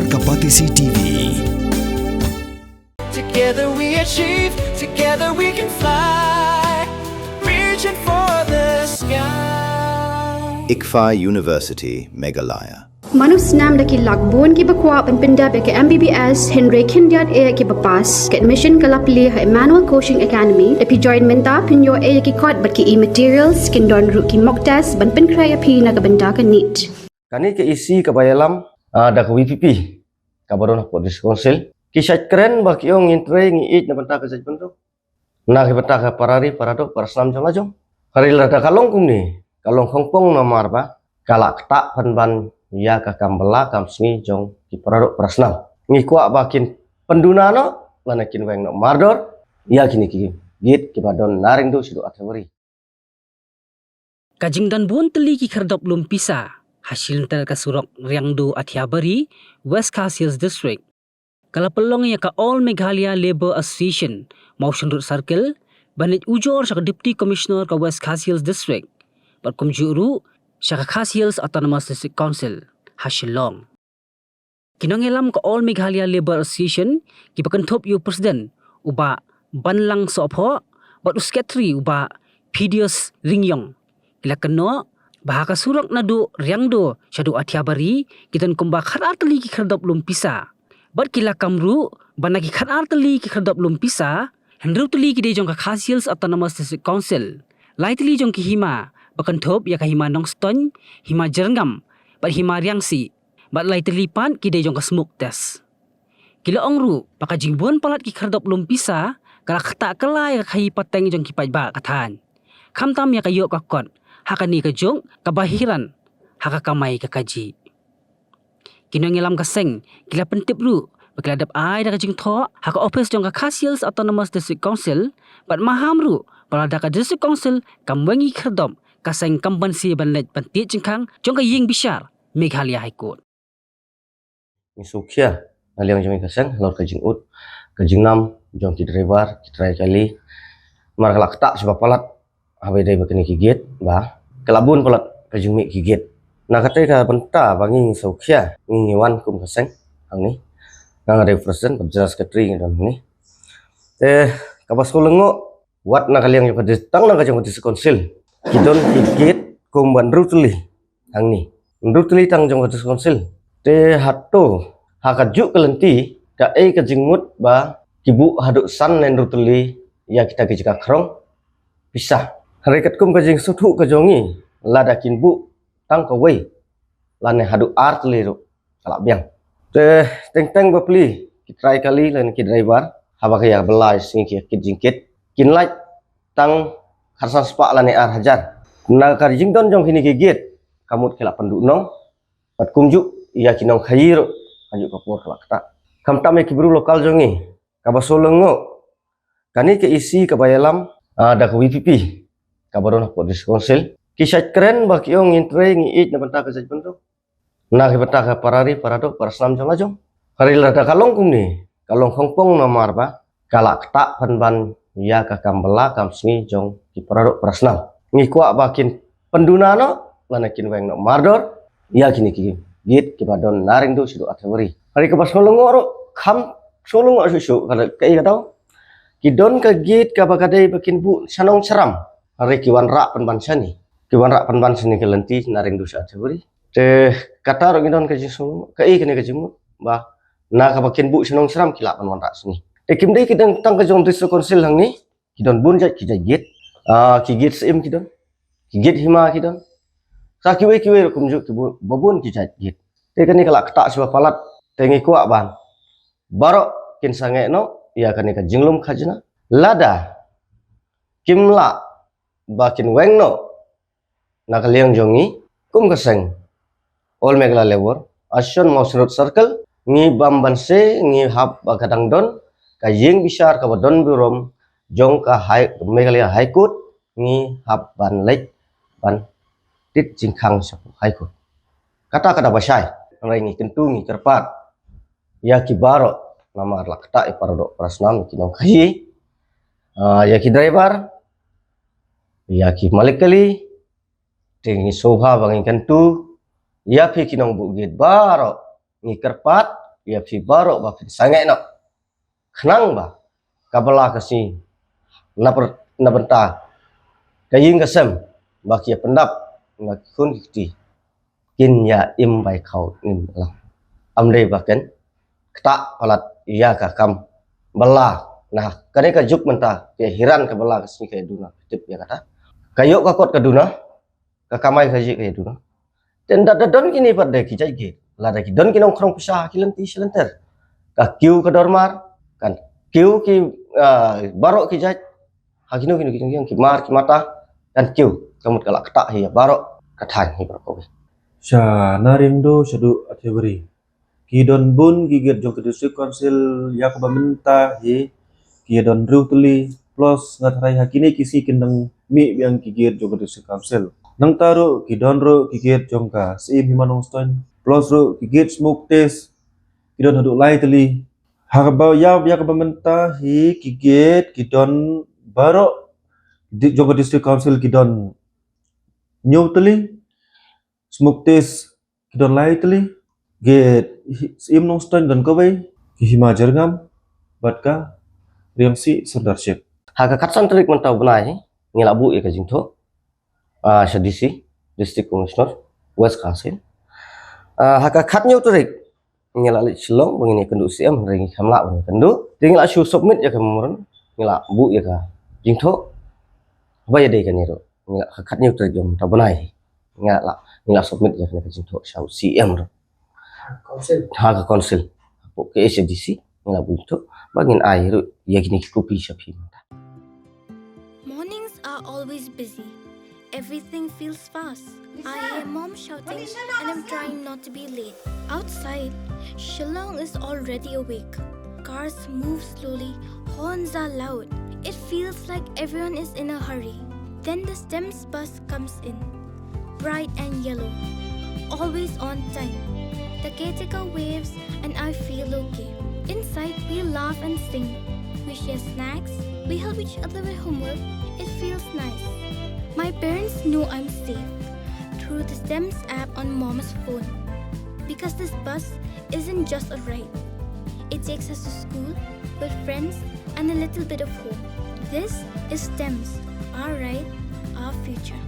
Kapatisi TV. Together we achieve, together we can fly, reaching for the sky. ICFA University, Meghalaya. Manus nam daki lakbon ki bakwa penpinda ke MBBS Henry Kindiat e ki bapas ke admission kalapli ha Emmanuel Coaching Academy epi join menta pinyo e ki kot bat ki materials kin don ru ki mock test ban pen kraya pi na benda ka NEET. Kani ke isi kabayalam ada ke WPP kabaron Police Council kisah keren bagi yang intre ngiit na benta ke bentuk na ke benta ke parari parado paraslam jong lajong hari lada kalong kum ni kalong hongpong nomor ba kalak tak pan ya kakam bela kam sni jong ki parado paraslam ngi kuak bakin penduna no lanakin weng no mardor ya kini ki git ki badon naring do sido atawari Kajing dan bun teli ki kerdop lum pisa hasil tel kasurok riangdo Athiabari West Kars Hills District. Kalau pelong ya ka All Meghalaya Labour Association Motion Road Circle banit ujor sa Deputy Commissioner ka West Kars Hills District. Perkum juru sa Kars Hills Autonomous District Council hasilong. Kinangelam ka All Meghalaya Labour Association kipakantop yu President uba banlang sopho bat usketri uba Pidius Ringyong. Ila keno bahaka surok na do riangdo syadu Athiabari kitan kumba kharar tali ki khardop lum pisa. Bat kila kamru banagi kharar tali ki khardop lum pisa hendru tali ki de jong ka Kars Hills Autonomous District Council. Lai tali jong ki hima bakantop ya ka hima Nongston, hima Jerengam, bat hima Riangsi, bat lai tali pan ki de jong ka smoke test. Kila ongru baka jingbuan palat ki khardop lum pisa kala khata kalai ka hi pateng jong ki pajba kathan. Kamtam ya kayo ka kot hakani ka jong kabahiran haka kamay ka kaji. Kinongilam kaseng kila pentip ru bakladap ai da kajing tho haka office jong ka Kars Hills Autonomous District Council bat maham ru palada ka District Council kamwengi khardom kaseng kambansi banlet panti jengkang jong ka ying bishar Meghalaya High Court. Misukia aliang jong kaseng lor kajing ut kajing nam jong ki driver ki try kali mar kalak tak sebab palat habai dai bakini kigit ba kelabun palat kajing mi kigit na kate ka benta bangi saukhia ngi wan kum kaseng ang ni nang ada presiden berjelas ketri ngi ni kabas ko lengo wat na kaliang yung kadistang na kajang dis konsil kidon kigit kum ban rutli ang ni rutli tang jong dis konsil hatto hakaju kelenti da kajing mut ba kibu haduk san nen rutli ya kita kijika krong pisah harikat kum kajing sutu kajongi ladakin bu tang kawai lane hadu art liru kalak biang teng bapli kitrai kali lan ki driver haba kaya belai sing ki jingkit kin light tang harsan spa lane ar hajar na kar jingdon jong kini gigit kamut kelak pendu nong pat kumju iya kinong khayir aju kapur kalak ta kamtam ki buru lokal jongi kabasolengo kani ke isi kabayalam ada ke WPP kabaron Police Council kisah keren bagi yang intre ngiit na benta ke bentuk na ke benta ke parari parado paraslam jong lajong hari lada kalong kum ni kalong hongpong nomor ba kalak tak pan ya kakam bela kam sni jong ki parado paraslam ngi kuak bakin penduna no lanakin weng no mardor ya kini ki git ki badon naring do sido atawari hari ke pas ngoro kham solong susu kada kai katau kidon ka git ka bakadai bakin bu sanong seram hari kiwan rak penbansani kiwan rak penban sini kelenti naring dosa atawari kata ro gidon ka jisu kai kene ka jimu ba na ka bakin bu sanong seram kilak penwan rak sini kim dei kidang tang ka jong District Council hang ni kidon bun jat ki git ki git sim kidon ki git hima kidon sa kiwe kumju ki babun ki jat git kani kala tak sebab palat tengi kuak ban barok kin sange no ya kani ka jinglum khajna lada kimla bakin weng no nakaliang jongi kum kaseng All Meghalaya Labour Association Motion Road Circle ngi bambanse ngi hab bakadang don ka yeng bisar ka badon burom jong ka Meghalaya High Court ngi hab ban lek ban tit jingkhang sa High Court kata basai rai ngi kentu ngi terpat ya ki baro nama arlak ta iparado prasnam kinong kai ya ki driver ya ki malikali tingi soha bangin kentu ya pi kinong bugit baro ngi kerpat ia pi barok ba pi sangai nak kenang ba kabala kasi na benta kaying kasem ba kia pendap na kun kiti kin ya im bai kau nim lang amre ba ken kta palat ia ka kam bala nah kane ka juk menta ke hiran ka bala kasi ke duna tip ya kata kayo ka kot ka duna ka kamai ka ji ke duna dan don kini pada kijai ge la da ki don kinong krong pisah kilanti silenter ka kiu ka dormar kan kiu ki barok kijai hakino kino kino ki mar ki mata dan kiu kamut kala kata hi barok kathan hi barok Sha narimdo shadu atebri. Kidon bun gigit jong ke district council yak baminta hi kidon rutli plus ngatrai hakini kisi kindang mi yang gigit jong ke district council. Nang taru kidon ro gigit jong ka sim himanong stone plus ro gigit smoke test kidon haduk lai teli. Harbau yak baminta hi gigit kidon barok jong ke district council kidon nyu teli smoke test kidon lai teli get im nong stone dan kawai himajar ngam batka riangsi serdarship haga katsan telik mentau benai ngilabu ya ka jingtho sedisi district commissioner West Kasil haga khatnyu terik ngila li silong bangini kendu CM ring hamla bang kendu ngila shu submit ya ka murun ngila bu ya ka jingtho ba ya dei kan iro ngila khatnyu terik jom ta benai ngila submit ya ka jingtho shau CM ro haga council ke SDC ngila bu jingtho bangin ai ro ya kini kopi shapi Mornings are always busy. Everything feels fast. I hear mom shouting and I'm trying not to be late. Outside, Shillong is already awake. Cars move slowly, horns are loud. It feels like everyone is in a hurry. Then the STEMS bus comes in, bright and yellow, always on time. The caretaker waves and I feel okay. Inside, we laugh and sing. We share snacks, we help each other with homework. It feels nice. My parents know I'm safe through the STEMS app on mom's phone. Because this bus isn't just a ride. It takes us to school with friends and a little bit of hope. This is STEMS, our ride, our future.